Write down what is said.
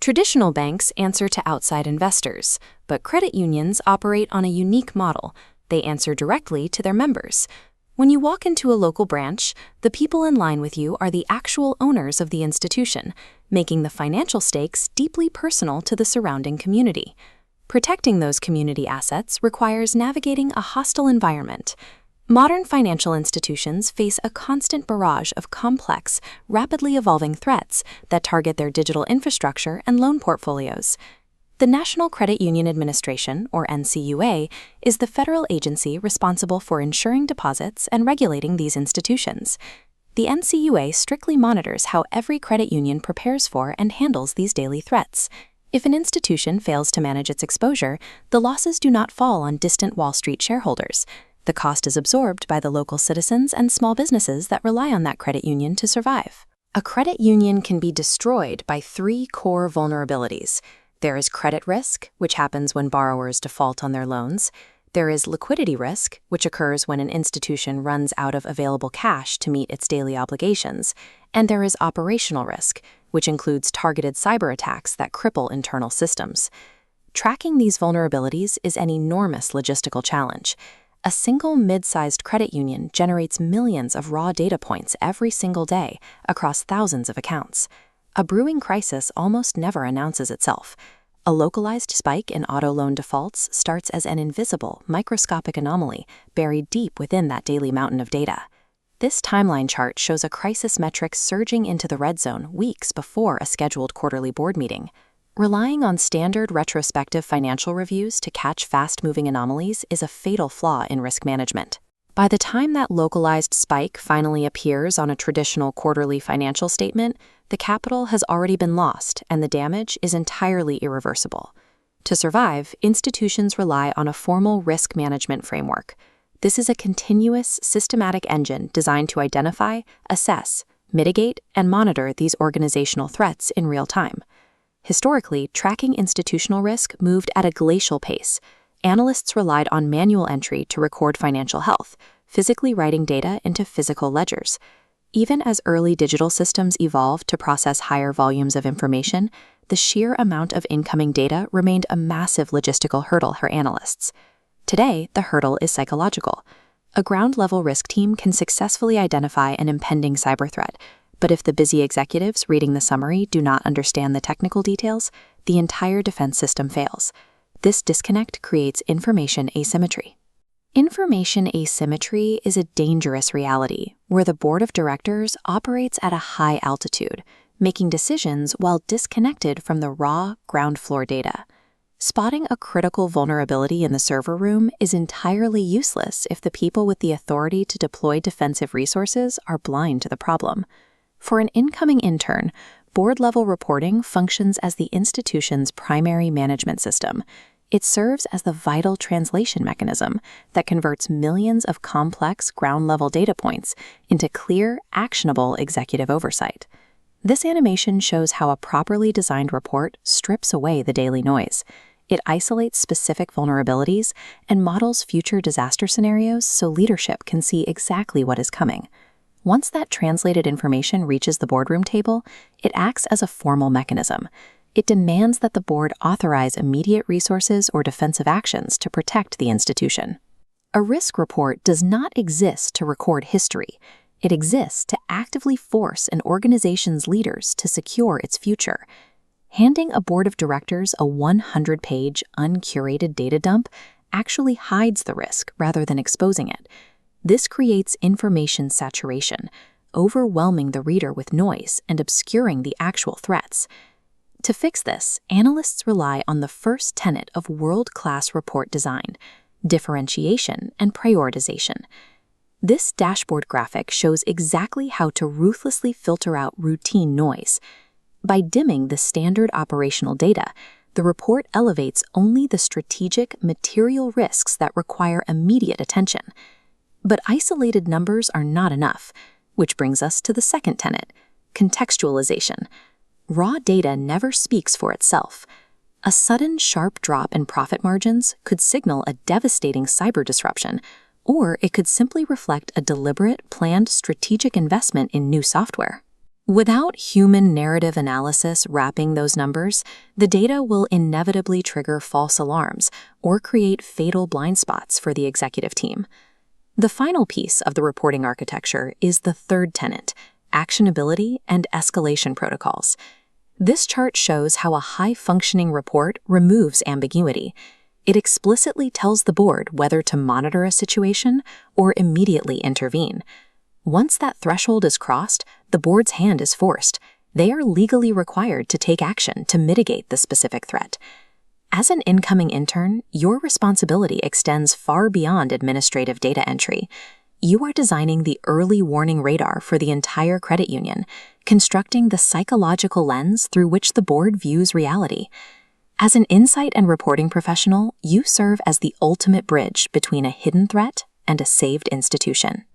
Traditional banks answer to outside investors, but credit unions operate on a unique model. They answer directly to their members. When you walk into a local branch, the people in line with you are the actual owners of the institution, making the financial stakes deeply personal to the surrounding community. Protecting those community assets requires navigating a hostile environment. Modern financial institutions face a constant barrage of complex, rapidly evolving threats that target their digital infrastructure and loan portfolios. The National Credit Union Administration, or NCUA, is the federal agency responsible for ensuring deposits and regulating these institutions. The NCUA strictly monitors how every credit union prepares for and handles these daily threats. If an institution fails to manage its exposure, the losses do not fall on distant Wall Street shareholders. The cost is absorbed by the local citizens and small businesses that rely on that credit union to survive. A credit union can be destroyed by three core vulnerabilities. There is credit risk, which happens when borrowers default on their loans. There is liquidity risk, which occurs when an institution runs out of available cash to meet its daily obligations. And there is operational risk, which includes targeted cyber attacks that cripple internal systems. Tracking these vulnerabilities is an enormous logistical challenge. A single mid-sized credit union generates millions of raw data points every single day across thousands of accounts. A brewing crisis almost never announces itself. A localized spike in auto loan defaults starts as an invisible, microscopic anomaly buried deep within that daily mountain of data. This timeline chart shows a crisis metric surging into the red zone weeks before a scheduled quarterly board meeting. Relying on standard retrospective financial reviews to catch fast-moving anomalies is a fatal flaw in risk management. By the time that localized spike finally appears on a traditional quarterly financial statement, the capital has already been lost and the damage is entirely irreversible. To survive, institutions rely on a formal risk management framework. This is a continuous, systematic engine designed to identify, assess, mitigate, and monitor these organizational threats in real time. Historically, tracking institutional risk moved at a glacial pace. Analysts relied on manual entry to record financial health, physically writing data into physical ledgers. Even as early digital systems evolved to process higher volumes of information, the sheer amount of incoming data remained a massive logistical hurdle for analysts. Today, the hurdle is psychological. A ground-level risk team can successfully identify an impending cyber threat, but if the busy executives reading the summary do not understand the technical details, the entire defense system fails. This disconnect creates information asymmetry. Information asymmetry is a dangerous reality where the board of directors operates at a high altitude, making decisions while disconnected from the raw ground floor data. Spotting a critical vulnerability in the server room is entirely useless if the people with the authority to deploy defensive resources are blind to the problem. For an incoming intern, board-level reporting functions as the institution's primary management system. It serves as the vital translation mechanism that converts millions of complex ground-level data points into clear, actionable executive oversight. This animation shows how a properly designed report strips away the daily noise. It isolates specific vulnerabilities and models future disaster scenarios so leadership can see exactly what is coming. Once that translated information reaches the boardroom table, it acts as a formal mechanism. It demands that the board authorize immediate resources or defensive actions to protect the institution. A risk report does not exist to record history. It exists to actively force an organization's leaders to secure its future. Handing a board of directors a 100-page, uncurated data dump actually hides the risk rather than exposing it. This creates information saturation, overwhelming the reader with noise and obscuring the actual threats. To fix this, analysts rely on the first tenet of world-class report design: differentiation and prioritization. This dashboard graphic shows exactly how to ruthlessly filter out routine noise. By dimming the standard operational data, the report elevates only the strategic, material risks that require immediate attention. But isolated numbers are not enough, which brings us to the second tenet: contextualization. Raw data never speaks for itself. A sudden, sharp drop in profit margins could signal a devastating cyber disruption, or it could simply reflect a deliberate, planned strategic investment in new software. Without human narrative analysis wrapping those numbers, the data will inevitably trigger false alarms or create fatal blind spots for the executive team. The final piece of the reporting architecture is the third tenet: actionability and escalation protocols. This chart shows how a high-functioning report removes ambiguity. It explicitly tells the board whether to monitor a situation or immediately intervene. Once that threshold is crossed, the board's hand is forced. They are legally required to take action to mitigate the specific threat. As an incoming intern, your responsibility extends far beyond administrative data entry. You are designing the early warning radar for the entire credit union, constructing the psychological lens through which the board views reality. As an insight and reporting professional, you serve as the ultimate bridge between a hidden threat and a saved institution.